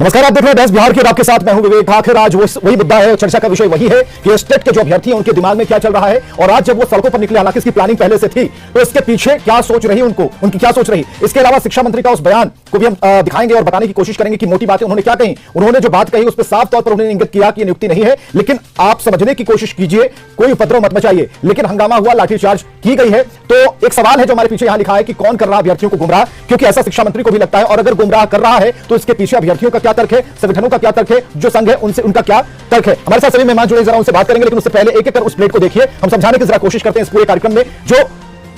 नमस्कार, आप देख रहे हैं 10 बिहार के। आपके साथ मैं हूं विवेक। आखिर आज वही मुद्दा है, चर्चा का विषय वही है कि स्टेट के जो अभ्यर्थी हैं उनके दिमाग में क्या चल रहा है। और आज जब वो सड़कों पर निकले, हालांकि इसकी प्लानिंग पहले से थी, तो इसके पीछे क्या सोच रही उनकी क्या सोच रही। इसके अलावा शिक्षा मंत्री का उस बयान को भी हम दिखाएंगे और बताने की कोशिश करेंगे कि मोटी बातें उन्होंने क्या कही। उन्होंने जो बात कही उस पर साफ तौर पर उन्होंने इंगित किया कि यह नियुक्ति नहीं है, लेकिन आप समझने की कोशिश कीजिए, कोई उपद्रव मत मचाइए। लेकिन हंगामा हुआ, लाठीचार्ज की गई है। तो एक सवाल है जो हमारे पीछे यहां लिखा है कि कौन कर रहा अभ्यर्थियों को गुमराह, क्योंकि ऐसा शिक्षा मंत्री को भी लगता है। और अगर गुमराह कर रहा है तो इसके पीछे अभ्यर्थियों का क्या तर्क है, संगठनों का क्या तर्क है, जो संघ है उनसे उनका क्या तर्क है। हमारे साथ सभी मेहमान जुड़े, जरा उनसे बात करेंगे। लेकिन उससे पहले एक एक कर उस प्लेट को देखिए, हम समझाने की जरा कोशिश करते हैं इस पूरे कार्यक्रम में जो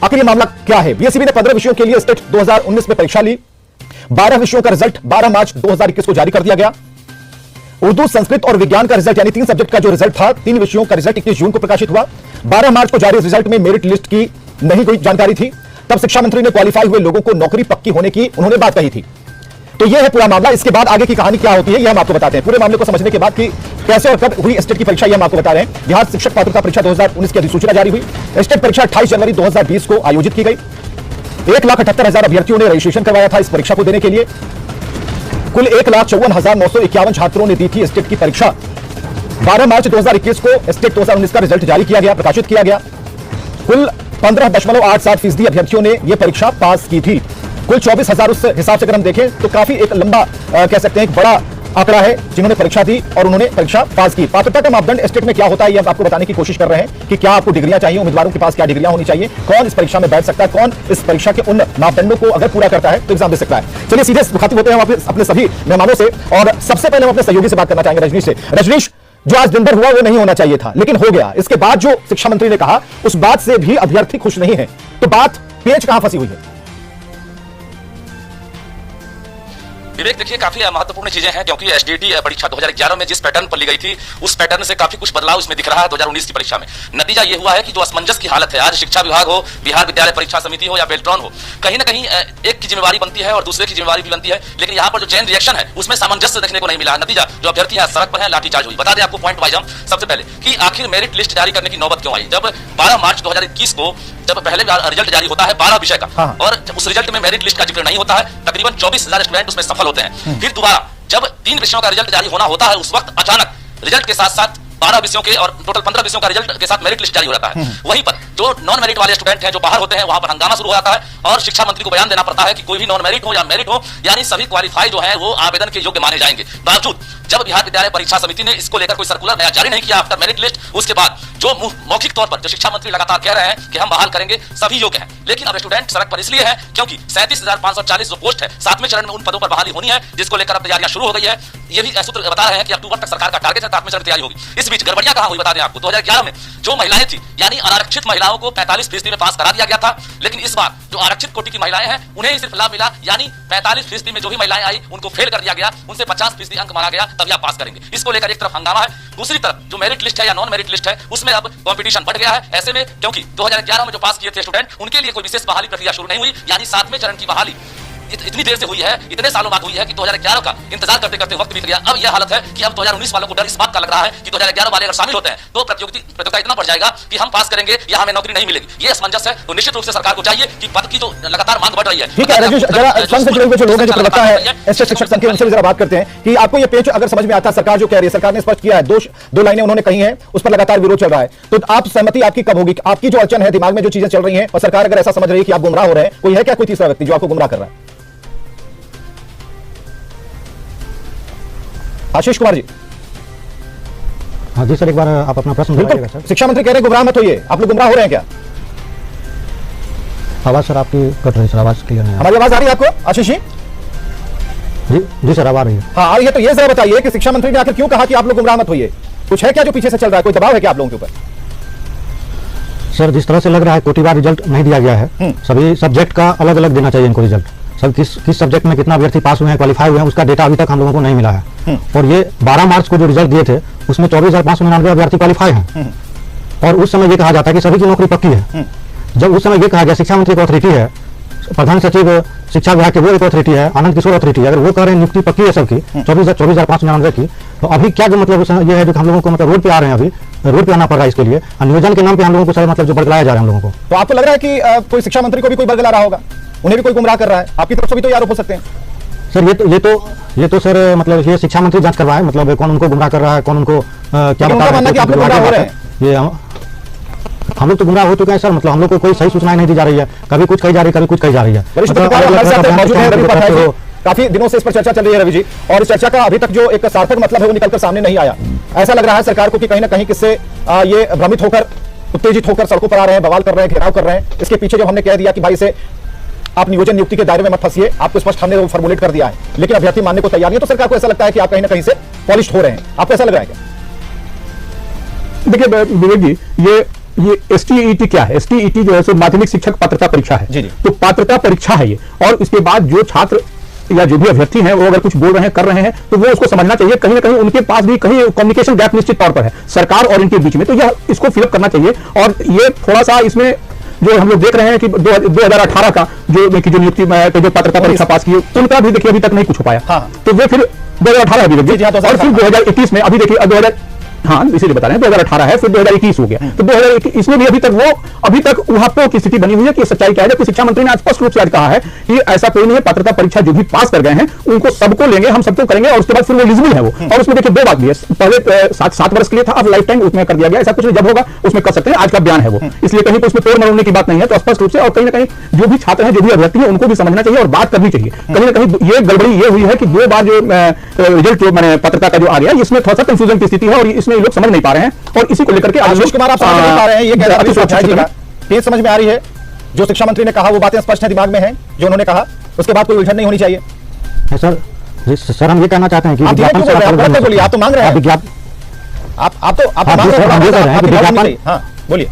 आखिर ये मामला क्या है। बीएसईबी ने 15 विषयों के लिए स्टेट 2019 में परीक्षा ली। 12 विषयों का रिजल्ट 12 मार्च 2021 को जारी कर दिया गया। उर्दू, संस्कृत और विज्ञान का रिजल्ट यानी 3 सब्जेक्ट का जो रिजल्ट था, 3 विषयों का रिजल्ट 21 जून को प्रकाशित हुआ। 12 मार्च को जारी रिजल्ट में मेरिट लिस्ट की नहीं कोई जानकारी थी। तब शिक्षा मंत्री ने क्वालिफाई हुए लोगों को नौकरी पक्की होने की उन्होंने बात कही थी। तो यह है पूरा मामला। इसके बाद आगे की कहानी क्या होती है, यह हम आपको बताते हैं। पूरे मामले को समझने के बाद कि कैसे और कब हुई स्टेट की परीक्षा, यह हम आपको बता रहे हैं। बिहार शिक्षक पात्रता परीक्षा 2019 की अधिसूचना जारी हुई। स्टेट परीक्षा 28 जनवरी 2020 को आयोजित की गई। 1,78,000 अभ्यर्थियों ने रजिस्ट्रेशन करवाया था इस परीक्षा को देने के लिए। कुल 1,54,951 छात्रों ने दी थी स्टेट की परीक्षा। 12 मार्च 2021 को स्टेट 2019 का रिजल्ट जारी किया गया, प्रकाशित किया गया। कुल 15.87% अभ्यर्थियों ने यह परीक्षा पास की थी। कुल 24,000 उस हिसाब से अगर हम देखें तो काफी एक लंबा कह सकते हैं, एक बड़ा आंकड़ा है जिन्होंने परीक्षा दी और उन्होंने परीक्षा पास की। पात्रता का मापदंड स्टेट में क्या होता है, यह आपको बताने की कोशिश कर रहे हैं कि क्या आपको डिग्रियां चाहिए, उम्मीदवारों के पास क्या डिग्रियां होनी चाहिए, कौन इस परीक्षा में बैठ सकता है, कौन इस परीक्षा के उन मापदंडों को अगर पूरा करता है तो एग्जाम दे सकता है। चलिए सीधे मुखातिब होते हैं हम अपने सभी मेहमानों से। और सबसे पहले हम अपने सहयोगी से बात करना चाहेंगे, रजनीश से। रजनीश, जो आज दिन भर हुआ वो नहीं होना चाहिए था, लेकिन हो गया। इसके बाद जो शिक्षा मंत्री ने कहा उस बात से भी अभ्यर्थी खुश नहीं है। तो बात पेच कहां फंसी हुई है? विवेक, देखिए काफी महत्वपूर्ण चीजें हैं, क्योंकि एसडीटी परीक्षा 2011 में जिस पैटर्न पर ली गई थी उस पैटर्न से काफी कुछ बदलाव इसमें दिख रहा है 2019 की परीक्षा में। नतीजा ये हुआ है कि जो असमंजस की हालत है, आज शिक्षा विभाग हो, बिहार विद्यालय परीक्षा समिति हो या बेल्ट्रॉन हो, कहीं ना कहीं एक की जिम्मेवारी बनती है और दूसरे की जिम्मेवारी भी बनती है, लेकिन यहाँ पर जो चेन रिएक्शन है उसमें सामंजस्य देखने को नहीं मिला। नतीजा जो अभ्यर्थी है सड़क पर है, लाठीचार्ज हुई। बता दें आपको पॉइंट वाइज हम सबसे पहले कि आखिर मेरिट लिस्ट जारी करने की नौबत क्यों आई। जब 12 मार्च 2021 को जब पहले रिजल्ट जारी होता है 12 विषय का, और उस रिजल्ट में मेरिट लिस्ट का जिक्र नहीं होता है, तकरीबन 24,000 स्टूडेंट उसमें सफल होते हैं। फिर दोबारा जब 3 विषयों का रिजल्ट जारी होना होता है, उस वक्त अचानक रिजल्ट के साथ साथ 12 विषयों के और टोटल 15 विषयों का रिजल्ट के साथ मेरिट लिस्ट जारी हो जाता है। वहीं पर जो नॉन मेरिट वाले स्टूडेंट हैं, जो बाहर होते हैं, वहां पर हंगामा शुरू हो जाता है और शिक्षा मंत्री को बयान देना पड़ता है कि कोई भी नॉन मेरिट हो या मेरिट हो, यानी सभी क्वालिफाई जो है वो आवेदन के योग्य माने जाएंगे। बावजूद जब बिहार विद्यालय परीक्षा समिति ने इसको लेकर कोई सर्कुलर नया जारी नहीं किया आफ्टर मेरिट लिस्ट, उसके बाद जो मौखिक तौर पर जो शिक्षा मंत्री लगातार कह रहे हैं कि हम बहाल करेंगे, सभी योग्य हैं, लेकिन अब स्टूडेंट सड़क पर इसलिए है क्योंकि 37,540 जो पोस्ट है 7वें चरण में उन पदों पर बहाली होनी है, जिसको लेकर अब तैयारियां शुरू हो गई है। ये भी सूत्र बता रहे हैं कि अक्टूबर तक सरकार का टारगेट है, 7वें चरण तैयारी होगी। इस बीच गड़बड़ियां कहां हुई बता दें आपको। 2011 में जो महिलाएं थी, यानी अनारक्षित महिलाओं को 45% में पास करा दिया गया था, लेकिन इस बार जो आरक्षित कोटि की महिलाएं हैं उन्हें ही सिर्फ लाभ मिला, यानी 45% में जो भी महिलाएं आई उनको फेल कर दिया गया, उनसे 50% अंक माना गया, तभी आप पास करेंगे। इसको लेकर एक तरफ हंगामा है, दूसरी तरफ जो मेरिट लिस्ट है या नॉन मेरिट लिस्ट है उसमें अब कंपटीशन बढ़ गया है। ऐसे में क्योंकि 2011 में जो पास किए थे स्टूडेंट, उनके लिए कोई विशेष बहाली प्रक्रिया शुरू नहीं हुई, यानी 7वें चरण की बहाली इतनी देर से हुई है, इतने सालों बाद हुई है कि 2011 का इंतजार करते करते वक्त बीत गया। अब यह हालत है कि अब 2019 वालों को डर इस बात का लग रहा है कि 2011 वाले अगर शामिल होते हैं तो प्रतियोगिता इतना बढ़ जाएगा कि हम पास करेंगे या हमें नौकरी नहीं मिलेगी। ये असमंजस है। तो निश्चित रूप से सरकार को चाहिए कि पद की जो लगातार मांग बढ़ रही है। ठीक है रजनीश, जरा संघ से जुड़े हुए जो लोग हैं, जो प्रवक्ता है शिक्षक संघ के, उनसे जरा बात करते हैं कि आपको ये पेच अगर समझ में आता है। सरकार जो कह रही है, सरकार ने स्पष्ट किया है, दो लाइनें उन्होंने कही हैं, उस पर लगातार विरोध चल रहा है। तो आप सहमति आपकी कब होगी? आपकी जो अड़चन है, दिमाग में जो चीजें चल रही हैं, और सरकार अगर ऐसा समझ रही है कि आप गुमराह हो रहे हैं, कोई है क्या कोई तीसरा व्यक्ति जो आपको गुमराह कर रहा है? आशीष कुमार जी। हाँ जी सर, एक बार आप अपना प्रश्न दोहराइएगा सर। शिक्षा मंत्री कह रहे हैं गुमराह मत होइए, आप लोग गुमराह हो रहे हैं क्या? आवाज सर आपकी कट रही है सर, आवाज क्लियर नहीं। हमारी आवाज आ रही है आपको आशीष जी? जी सर, आवाज आ रही है। हाँ आ रही है। तो ये जरा बताइए कि शिक्षा मंत्री ने आखिर क्यों कहा कि आप लोग गुमराह मत होइए? कुछ है क्या जो पीछे से चल रहा है, कोई दबाव है क्या आप लोगों के ऊपर? सर जिस तरह से लग रहा है कोटिवार रिजल्ट नहीं दिया गया है, सभी सब्जेक्ट का अलग अलग देना चाहिए इनको रिजल्ट। सब किस सब्जेक्ट में कितना अभ्यर्थी पास हुए हैं, क्वालिफाई हुए हैं, उसका डेटा अभी तक हम लोगों को नहीं मिला है। और ये 12 मार्च को जो रिजल्ट दिए थे उसमें 24,599 अभ्यर्थी क्वालिफाई हैं, और उस समय ये कहा जाता है कि सभी की नौकरी पक्की है। जब उस समय ये कहा गया, शिक्षा मंत्री की अथॉरिटी है, प्रधान सचिव शिक्षा विभाग के वो एक अथॉरिटी है, आनंद किशोर अथॉरिटी है, अगर वो कह रहे हैं नियुक्ति पक्की है सबकी 24,599 की, तो अभी क्या जो मतलब ये है जो हम लोगों को मतलब रोड पे आ रहे हैं, अभी रोड पे आना पड़ रहा है इसके लिए, नियोजन के नाम पे हम लोगों को सारे मतलब जो बरगलाया जा रहा है हम लोगों को। तो आपको लग रहा है कि कोई शिक्षा मंत्री को भी कोई बरगला रहा होगा, उन्हें भी कोई गुमराह कर रहा है? आपकी तरफ से भी तो ये आरोप हो सकते हैं। सर ये तो सर मतलब ये शिक्षा मंत्री जांच करवाए, मतलब कौन उनको गुमराह कर रहा है, कौन उनको क्या बता रहा है कि आप लोग गुमराह हो रहे हैं। ये हम लोग तो गुमराह हो चुके हैं सर, मतलब हम लोग को कोई सही सूचनाएं नहीं दी जा रही है, कभी कुछ कही जा रही है, कभी कुछ कही जा रही है। काफी दिनों से इस पर चर्चा चल रही है रवि जी, और इस चर्चा का अभी तक जो एक सार्थक मतलब है वो निकलकर सामने नहीं आया। ऐसा लग रहा है सरकार को कि कहीं ना कहीं किससे ये भ्रमित होकर, उत्तेजित होकर सड़कों पर आ रहे हैं, बवाल कर रहे हैं, घेराव कर रहे हैं। इसके पीछे जब हमने कह दिया कि भाई इसे आप नियोजन नियुक्ति के दायरे में मत फंसिए, आपको स्पष्ट हमने वो फॉर्मुलेट कर दिया है, लेकिन अभ्यर्थी मानने को तैयार नहीं है, तो सरकार को ऐसा लगता है कि आप कहीं ना कहीं से पॉलिश हो रहे हैं। आपको ऐसा लग रहा है क्या? देखिए विवेक जी, ये STET क्या है? STET जो है सो माध्यमिक शिक्षक पात्रता परीक्षा है। जी जी। तो पात्रता परीक्षा है ये, और इसके बाद जो छात्र या जो भी अभ्यर्थी हैं वो अगर कुछ बोल रहे हैं, कर रहे हैं, तो वो उसको समझना चाहिए। कहीं ना कहीं उनके पास भी कहीं कम्युनिकेशन गैप निश्चित तौर पर है सरकार और इनके बीच में, तो यह इसको फिलअप करना चाहिए। और ये थोड़ा सा इसमें जो हम लोग देख रहे हैं कि 2018 का जो नियुक्ति जो पात्रता परीक्षा पास की, उनका भी देखिए अभी तक नहीं कुछ हो पाया। हाँ। तो वो फिर 2018 अभी और फिर 2021 में अभी देखिए 2000 हाँ इसीलिए बता रहे हैं 2018 है, फिर 2021 हो गया। तो 2021 में भी अभी तक वहां की स्थिति बनी हुई है कि सच्चाई क्या है। जबकि शिक्षा मंत्री ने आज स्पष्ट रूप से आज कहा है कि ऐसा कोई नहीं है, पात्रता परीक्षा जो भी पास कर गए हैं उनको सबको लेंगे, हम सबको करेंगे, और उसके बाद फिर वो एलिजिबल है वो। और उसमें देखिए 2 बात भी है, पहले 7 वर्ष के लिए था, अब लाइफ टाइम उसमें कर दिया गया। ऐसा कुछ नहीं, जब होगा उसमें कर सकते हैं, आज का बयान है वो, इसलिए कहीं पर उसमें तोड़ मरोड़ने की बात नहीं है। तो स्पष्ट रूप से और कहीं ना कहीं जो भी छात्र हैं, जो भी अभ्यर्थी हैं, उनको भी समझना चाहिए और बात करनी चाहिए। कहीं ना कहीं ये गड़बड़ी ये हुई है कि 2 बार जो रिजल्ट जो मैंने पत्रता का जो आ गया, इसमें थोड़ा सा कंफ्यूजन की स्थिति है और इसमें लोग समझ नहीं पा रहे हैं, और इसी को लेकर के आशीष कुमार आप समझ नहीं पा रहे हैं, ये कह रहे हैं समझ में आ रही है। जो शिक्षा मंत्री ने कहा वो बातें स्पष्ट है, दिमाग में है जो उन्होंने कहा, उसके बाद कोई उलझन नहीं होनी चाहिए। सर हम ये कहना चाहते हैं कि विज्ञापन से बोलिए, आप तो मांग रहे हैं, हाँ बोलिए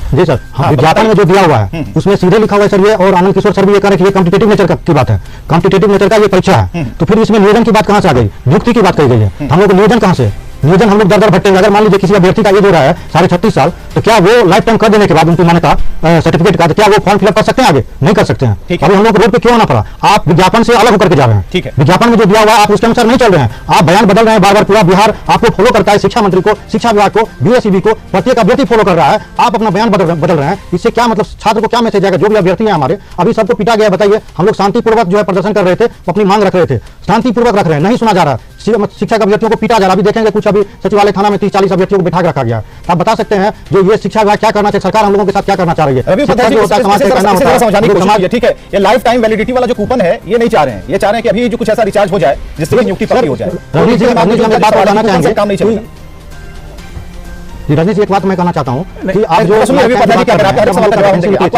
जी सर। हाँ, विज्ञापन में जो दिया हुआ है उसमें सीधे लिखा हुआ है सर ये, और आनंद किशोर सर भी ये कह रहे हैं कि ये कॉम्पिटिटिव नेचर की बात है, कॉम्पिटिटिव नेचर का ये परीक्षा है। तो फिर इसमें नियोजन की बात कहां से आ गई, नियुक्ति की बात कही गई है। हम लोग नियोजन कहां से, नियोजन हम लोग दर भटकेंगे। अगर मान लीजिए किसी अभ्यर्थी का एज हो रहा है 36.5 साल, तो क्या वो लाइफ टाइम कर देने के बाद उनकी मान्यता सर्टिफिकेट का, तो क्या वो फॉर्म फिलअप कर सकते हैं? आगे नहीं कर सकते हैं। अभी हम लोग को रोड पे क्यों आना पड़ा? आप विज्ञापन से अलग होकर के जा रहे हैं। ठीक है, विज्ञापन में जो दिया हुआ है आप उसके अनुसार नहीं चल रहे हैं, आप बयान बदल रहे हैं बार-बार। पूरा बिहार आपको फॉलो करता है, शिक्षा मंत्री को, शिक्षा विभाग को, BSEB को, प्रत्येक अभ्यर्थी फॉलो कर रहा है, आप अपना बयान बदल रहे हैं। इससे क्या मतलब, छात्र को क्या मैसेज आएगा? जो भी अभ्यर्थी है हमारे, अभी सबको पीटा गया। बताइए, हम लोग शांतिपूर्वक जो है प्रदर्शन कर रहे थे, अपनी मांग रख रहे थे, शांतिपूर्वक रख रहे हैं, नहीं सुना जा रहा। शिक्षक अभ्यर्थियों को पीटा जा रहा। अभी देखेंगे कुछ अभी सचिवालय थाना में 30-40 अभ्यर्थियों को बिठा के रखा गया। आप बता सकते हैं जो ये शिक्षा विभाग क्या करना चाहिए, सरकार हम लोगों के साथ क्या करना चाह रही है? ठीक है, ये लाइफ टाइम वैलिडिटी वाला जो कूपन है ये नहीं चाह रहे हैं, ये चाह रहे हैं कि अभी जो कुछ ऐसा रिचार्ज हो जाए जिससे नियुक्ति पक्की हो जाए। रवि जी बात बताना चाहेंगे, काम नहीं चलेगा। रजनी जी एक बात मैं कहना चाहता हूँ कि आप जो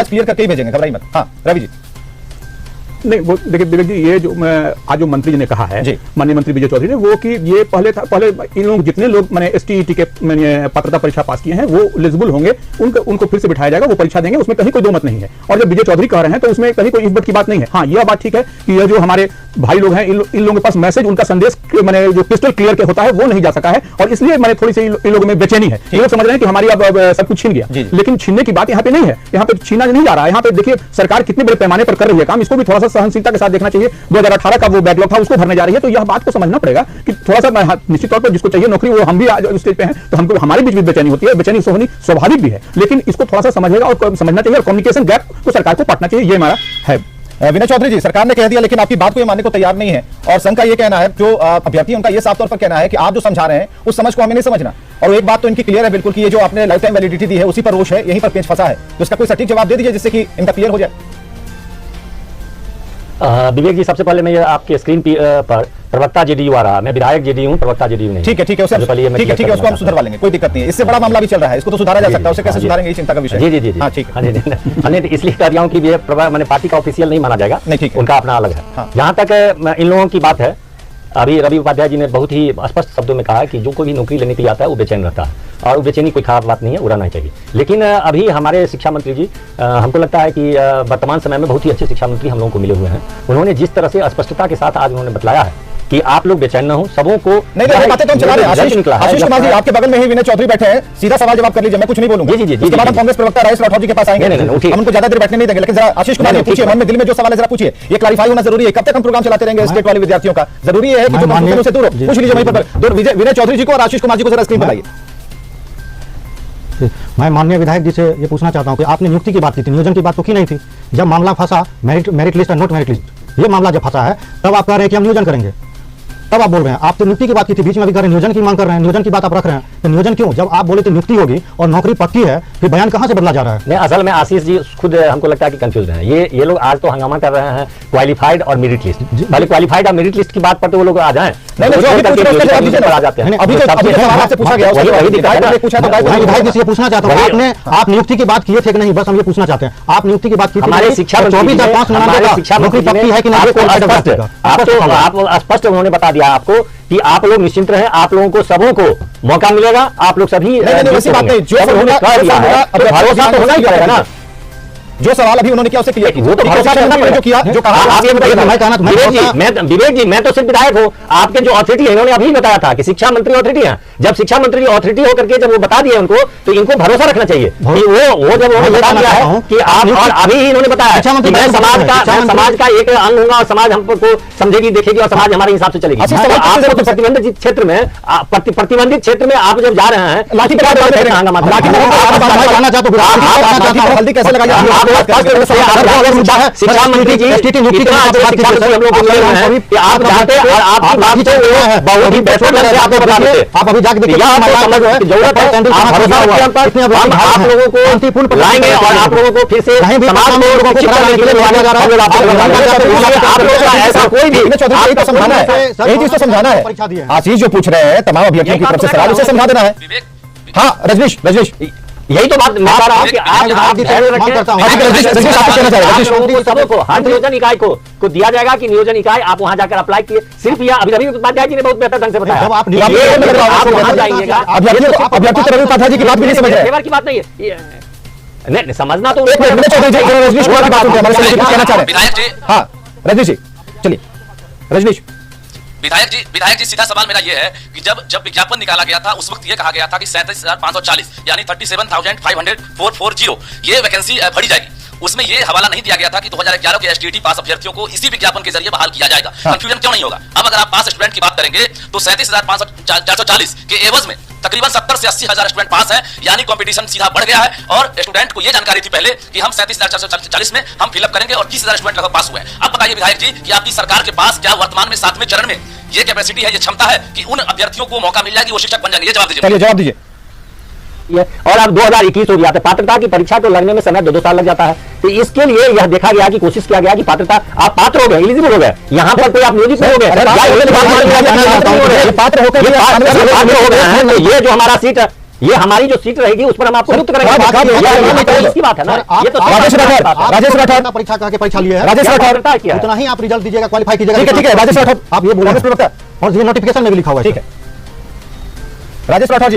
क्लियर करके ही भेजेंगे, घबराइए मत। हाँ रवि जी। नहीं वो देखिए विवेक जी, ये जो आज जो मंत्री जी ने कहा है, माननीय मंत्री विजय चौधरी ने, वो कि ये पहले इन लोग जितने लोग मैंने STET के पात्रता परीक्षा पास किए हैं वो एलिजिबल होंगे, उनको फिर से बिठाया जाएगा, वो परीक्षा देंगे, उसमें कहीं कोई दो मत नहीं है। और जब विजय चौधरी कह रहे हैं तो उसमें कहीं कोई इस बात की बात नहीं है। हाँ यह बात ठीक है कि यह जो हमारे भाई लोग हैं, इन लोगों के पास मैसेज, उनका संदेश मैंने जो क्रिस्टल क्लियर के होता है वो नहीं जा सका है, और इसलिए मैंने थोड़ी सी इन लोगों में बेचैनी है। ये लोग समझ रहे हैं कि हमारी अब सब कुछ छीन गया, लेकिन छीनने की बात यहाँ पे नहीं है, यहाँ पे छीना नहीं जा रहा है। यहाँ पे देखिए सरकार कितने बड़े पैमाने पर कर रही है काम, इसको भी थोड़ा सा सहनशीलता के साथ देखना चाहिए। 2018 का वो बैकलॉग था, उसको भरने जा रही है, तो यह बात को समझना पड़ेगा कि थोड़ा सा निश्चित तौर पर जिसको चाहिए नौकरी, वो हम भी आज स्टेज पे हैं, तो हमको हमारे बीच भी बेचैनी होती है, बेचैनी होनी स्वाभाविक भी है, लेकिन इसको थोड़ा सा समझेगा और समझना चाहिए, और कम्युनिकेशन गैप को सरकार को पाटना चाहिए, ये हमारा है। विनय चौधरी जी, सरकार ने कह दिया लेकिन आपकी बात को ये मानने को तैयार नहीं है, और संघ का ये कहना है, जो अभ्यर्थी उनका ये साफ तौर पर कहना है कि आप जो समझा रहे हैं उस समझ को हमें नहीं समझना। और एक बात तो इनकी क्लियर है बिल्कुल कि ये जो आपने लाइफ टाइम वैलिडिटी दी है उसी पर रोष है, यहीं पर पेच फंसा है, तो इसका कोई सटीक जवाब दे दीजिए जिससे कि इनका क्लियर हो जाए। विवेक जी, सबसे पहले मैं ये आपके स्क्रीन पर प्रवक्ता JDU आ रहा, मैं विधायक JDU हूं, प्रवक्ता JDU नहीं। ठीक है, ठीक है, उसको हम सुधारवा लेंगे, कोई दिक्कत नहीं है। इससे बड़ा मामला भी चल रहा है, इसको तो सुधारा जा सकता है, उसे कैसे सुधारेंगे ये चिंता का विषय। जी। हाँ ठीक है, मैंने इसलिए कह दिया हूं कि ये मैंने पार्टी का ऑफिशियल नहीं माना जाएगा, नहीं ठीक है, उनका अपना अलग है। जहां तक इन लोगों की बात है, अभी रवि उपाध्याय जी ने बहुत ही स्पष्ट शब्दों में कहा कि जो कोई भी नौकरी लेने के लिए आता है वो बेचैन रहता है, और बेचैनी कोई खराब बात नहीं है, उड़ाना चाहिए। लेकिन अभी हमारे शिक्षा मंत्री जी, हमको लगता है कि वर्तमान समय में बहुत ही अच्छे शिक्षा मंत्री हम लोगों को मिले हुए हैं। उन्होंने जिस तरह से स्पष्टता के साथ आज उन्होंने बताया है कि आप लोग बेचैन न हो, सबों को नहीं बातें तो हम चला रहे हैं। आशीष कुमार जी आपके बगल में ही विनय चौधरी बैठे हैं, सीधा सवाल जवाब कर लीजिए, मैं कुछ नहीं बोलूंगा। जी उसके बाद हम कांग्रेस प्रवक्ता राजेश राठौर जी के पास आएंगे, हम उनको ज्यादा देर बैठने नहीं देंगे, लेकिन जरा आशीष कुमार जी पूछिए, मन में दिल में जो सवाल है जरा पूछिए, ये क्लैरिफाई होना जरूरी है। कब तक हम प्रोग्राम चलाते रहेंगे स्टेट वाले विद्यार्थियों का? जरूरी है कि जो कंफ्यूजन से दूर हो, पूछ लीजिए वहीं पर। विनय चौधरी जी को और आशीष कुमार जी को जरा स्क्रीन पर लाइए। मैं माननीय विधायक जी से ये पूछना चाहता हूं कि आपने नियुक्ति की बात की थी, नियोजन की बात तो की नहीं थी। जब मामला फंसा मेरिट लिस्ट और नॉट मेरिट लिस्ट, ये मामला जब फंसा है तब आप कह रहे हैं कि हम नियोजन करेंगे, तब आप बोल रहे हैं। आप तो नियुक्ति की बात की थी, बीच में अभी कर रहे हैं नियोजन की मांग कर रहे हैं, नियोजन की बात आप रख रहे हैं, तो नियोजन क्यों? जब आप बोले तो नियुक्ति होगी और नौकरी पक्की है, फिर बयान कहां से बदला जा रहा है? नहीं, असल में आशीष जी खुद हमको लगता है कि कंफ्यूज हैं। ये लोग आज तो हंगामा कर रहे हैं क्वालिफाइड और मेरिट लिस्ट, पहले क्वालिफाइड और मेरिट लिस्ट की बात पर तो वो लोग आ जाए, नहीं आ जाते हैं। अभी तो पूछा गया, विधायक जी से पूछना चाहता हूँ, आपने आप नियुक्ति की बात किए थे कि नहीं, बस हम ये पूछना चाहते हैं, आप नियुक्ति की बात की हमारे शिक्षा नौकरी पक्की है कि नहीं? आप स्पष्ट उन्होंने बता दिया आपको कि आप लोग निश्चिंत रहे, आप लोगों को सबों को मौका मिलेगा, आप लोग सभी वैसी बात नहीं, जो भरोसा तो होना ही पड़ेगा ना। जो सवाल अभी उन्होंने किया उससे क्लियर वो तो भरोसा करना पड़ेगा जो किया, जो कहा। आप ये बताइए विवेक जी, मैं तो सिर्फ विधायक हूँ, आपके जो अथॉरिटी है इन्होंने अभी बताया था कि शिक्षा मंत्री अथॉरिटी है। जब शिक्षा मंत्री अथॉरिटी होकर के जब वो बता दिए उनको, तो इनको भरोसा रखना चाहिए कि वो जब उन्होंने बता दिया है कि आप, और अभी ही इन्होंने बताया कि मैं समाज का एक अंग हूंगा और समाज हमको समझेगी, देखेगी और समाज हमारे हिसाब से चलेगी। आप प्रतिबंधित क्षेत्र में आप जब जा रहे हैं लाठी कैसे लगाइए? शिक्षा मंत्री जी हम लोग आप जानते हैं और आप बहुत ही बेहतर ढंग से आपको बता देते, आप अभी जाके देखिए जरूरत है, आप लोगों को लाएंगे और आप लोगों को फिर से ऐसा कोई भी समझाना है, यही चीज तो समझाना है। आशीष जो पूछ रहे हैं तमाम अभ्यर्थियों की तरफ से सवाल, उसे समझा देना है। हाँ रजनीश, यही तो बात मैं कह रहा हूं कि हर नियोजन इकाई को दिया जाएगा कि नियोजन इकाई आप वहां जाकर अप्लाई किए। सिर्फ यह अभी रवि उपाध्याय जी ने बहुत बेहतर ढंग से बताया। जब आप वहां जाइएगा, अभ्यर्थी तो रवि उपाध्याय जी की बात भी नहीं समझ रहे, फेवर की बात नहीं है, नहीं समझना तो रजनीश कुमार की बात कहना चाह रहे हैं। हाँ रजनीश जी, चलिए रजनीश। विधायक जी सीधा सवाल मेरा ये है कि जब विज्ञापन निकाला गया था उस वक्त ये कहा गया था कि 37,540 यानी 37,540 ये वैकेंसी भरी जाएगी। उसमें ये हवाला नहीं दिया गया था कि 2011 के एसटीईटी पास अभ्यर्थियों को इसी विज्ञापन के जरिए बहाल किया जाएगा। कंफ्यूजन क्यों नहीं होगा? अब अगर आप पास स्टूडेंट की बात करेंगे तो 37,440 के एवज में तकरीबन 70 से 80 हजार स्टूडेंट पास हैं, यानी कंपटीशन सीधा बढ़ गया है। और स्टूडेंट को यह जानकारी थी पहले कि हम 37,440 में हम फिलअप करेंगे और 30,000 स्टूडेंट लगभग पास हुए हैं। अब बताइए विधायक जी कि आपकी सरकार के पास क्या वर्तमान में 7वें चरण में ये कैपेसिटी है, ये क्षमता है कि उन अभ्यर्थियों को मौका मिल जाएगी, वो शिक्षक बन जाएंगे? ये जवाब दीजिए। जवाब दीजिए। और अब 2021 हो गया था, पात्रता की परीक्षा को लगने में समय 2-2 साल लग जाता है। तो इसके लिए यह देखा गया कि कोशिश किया गया कि पात्रता आप पात्र हो गए, एलिजिबल हो गए, यहाँ पर कोई आप नियोजित नहीं हो गए, पात्र हो गए। ये जो हमारा सीट है, ये हमारी जो सीट रहेगी उस पर हम आपको नियुक्त करेंगे। इसकी बात है ना। ये तो राजेश राठौर परीक्षा करके परीक्षा लिए है, राजेश राठौर उतना ही आप रिजल्ट दीजिएगा, क्वालिफाई कीजिएगा। ठीक है राजेश राठौर, आप ये बोल रहे हैं और ये नोटिफिकेशन में भी लिखा हुआ है। ठीक है राजेश राठौर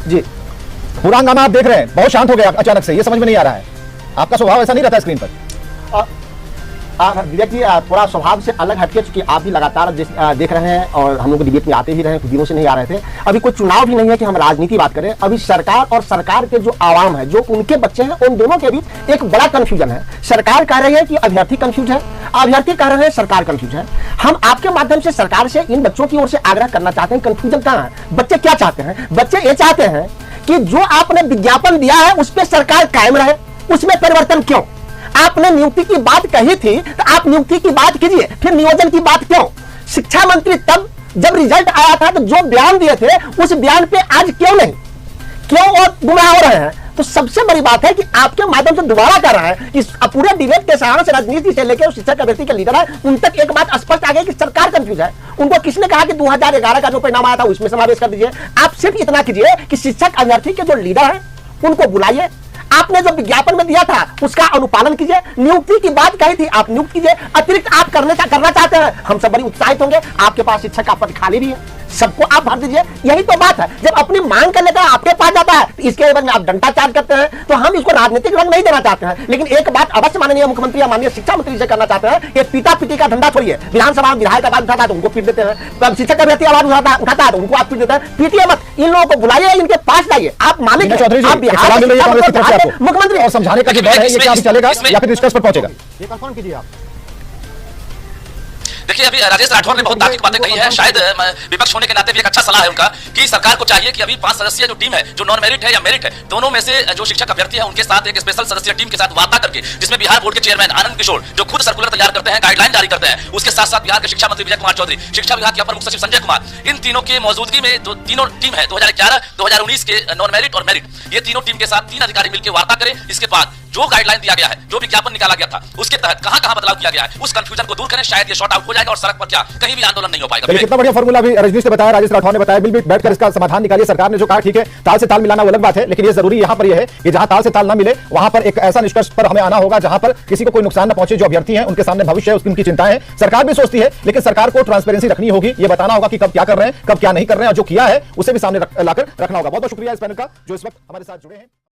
जी, पूरा हंगामा आप देख रहे हैं, बहुत शांत हो गया अचानक से, ये समझ में नहीं आ रहा है। आपका स्वभाव ऐसा नहीं रहता स्क्रीन पर। विवेक जी, थोड़ा स्वभाव से अलग हटके, चूंकि आप भी लगातार देख रहे हैं और हम लोग डिबेट में आते ही रहे, कुछ दिनों से नहीं आ रहे थे। अभी कोई चुनाव भी नहीं है कि हम राजनीति बात करें। अभी सरकार और सरकार के जो आवाम है, जो उनके बच्चे हैं, उन दोनों के बीच एक बड़ा कंफ्यूजन है। सरकार कह रही है कि अभ्यर्थी कंफ्यूज है, अभ्यर्थी कह रहे हैं सरकार कंफ्यूज है। हम आपके माध्यम से सरकार से, इन बच्चों की ओर से आग्रह करना चाहते हैं, कंफ्यूजन कहाँ है? बच्चे क्या चाहते हैं? बच्चे ये चाहते हैं कि जो आपने विज्ञापन दिया है उस पर सरकार कायम रहे, उसमें परिवर्तन क्यों? आपने नियुक्ति की बात कही थी तो आप नियुक्ति की बात कीजिए, फिर नियोजन की बात क्यों? शिक्षा मंत्री तब जब रिजल्ट आया था तो जो बयान दिए थे उस बयान पे आज क्यों नहीं, क्यों और गुमराह हो रहे हैं? तो सबसे बड़ी बात है कि आपके माध्यम से दोबारा कर रहा है कि पूरे डिबेट के सहारे से, राजनीति से लेकर शिक्षक अभ्यर्थी के लीडर है, उन तक एक बात स्पष्ट आ गई कि सरकार कंफ्यूज है। उनको किसने कहा कि 2011 का जो परिणाम आया था उसमें समावेश कर दीजिए? आप सिर्फ इतना कीजिए कि शिक्षक अभ्यर्थी के जो लीडर है उनको बुलाइए, आपने जो विज्ञापन में दिया था उसका अनुपालन कीजिए। नियुक्ति की बात कही थी, आप नियुक्त कीजिए। अतिरिक्त आप करना चाहते हैं, हम सब बड़ी उत्साहित होंगे। आपके पास शिक्षक का पद खाली भी है, सबको आप भर दीजिए। यही तो बात है। जब अपनी मांग कर लेकर आपके पास जाता है तो इसके एवज में आप डंडा चार्ज करते हैं, तो हम इसको राजनीतिक रंग नहीं देना चाहते हैं। लेकिन एक बात अवश्य माननीय मुख्यमंत्री या माननीय शिक्षा मंत्री से करना चाहते हैं, ये पीटा पीटी का धंधा छोड़िए। विधानसभा विधायक आवाज उठाता है तो उनको पीट देते हैं, शिक्षक अभ्यर्थी आवाज उठाता है तो उनको आप पीट देते हैं। पीटिए मत, इन लोगों को बुलाइए, इनके पास जाइए। आप मालिक मुख्यमंत्री और समझाने का जो दौर है, ये क्या अभी चलेगा या फिर डिस्कस पर पहुंचेगा? ये कंफर्म कीजिए आप। देखिए अभी राजेश राठौर ने बहुत तार्किक बातें कही है, शायद विपक्ष होने के नाते भी एक अच्छा सलाह है उनका कि सरकार को चाहिए कि अभी 5 सदस्यीय जो टीम है, जो नॉन मेरिट है या मेरिट है, दोनों में से जो शिक्षक अभ्यर्थी है उनके साथ एक स्पेशल सदस्यीय टीम के साथ वार्ता करके, जिसमें बिहार बोर्ड के चेयरमैन आनंद किशोर जो खुद सर्कुलर तैयार करते हैं, गाइडलाइन जारी करते हैं, उसके साथ साथ बिहार के शिक्षा मंत्री विजय कुमार चौधरी, शिक्षा विभाग के अपर मुख्य सचिव संजय कुमार, इन तीनों के मौजूदगी में जो तीनों टीम है 2011, 2019 के नॉन मेरिट और मेरिट, ये तीनों टीम के साथ 3 अधिकारी मिलकर वार्ता करें। इसके बाद जो गाइडलाइन दिया गया है, जो विज्ञापन निकाला गया था, उसके तहत कहां-कहां बदलाव किया गया है, उस कंफ्यूजन को दूर करें, शायद ये शॉर्ट आउट हो जाएगा और सड़क पर क्या कहीं भी आंदोलन नहीं हो पाएगा। कितना बढ़िया फॉर्मूला भी रजनीश ने बताया, राजेश राठौर ने बताया, बिल्कुल बैठकर इसका समाधान निकालिए। सरकार ने जो कहा ठीक है, ताल से ताल मिलाना वो अलग बात है, लेकिन ये जरूरी यहां पर यह है कि जहां ताल से ताल ना मिले वहां पर एक ऐसा निष्कर्ष पर हमें आना होगा जहां पर किसी को कोई नुकसान न पहुंचे। जो अभ्यर्थी हैं उनके सामने भविष्य है, उसकी उनकी चिंताएं हैं, सरकार भी सोचती है, लेकिन सरकार को ट्रांसपेरेंसी रखनी होगी, ये बताना होगा कि कब क्या कर रहे हैं, कब क्या नहीं कर रहे हैं, और जो किया है उसे भी सामने लाकर रखना होगा। बहुत बहुत शुक्रिया इस पैनल का जो इस वक्त हमारे साथ जुड़े हैं।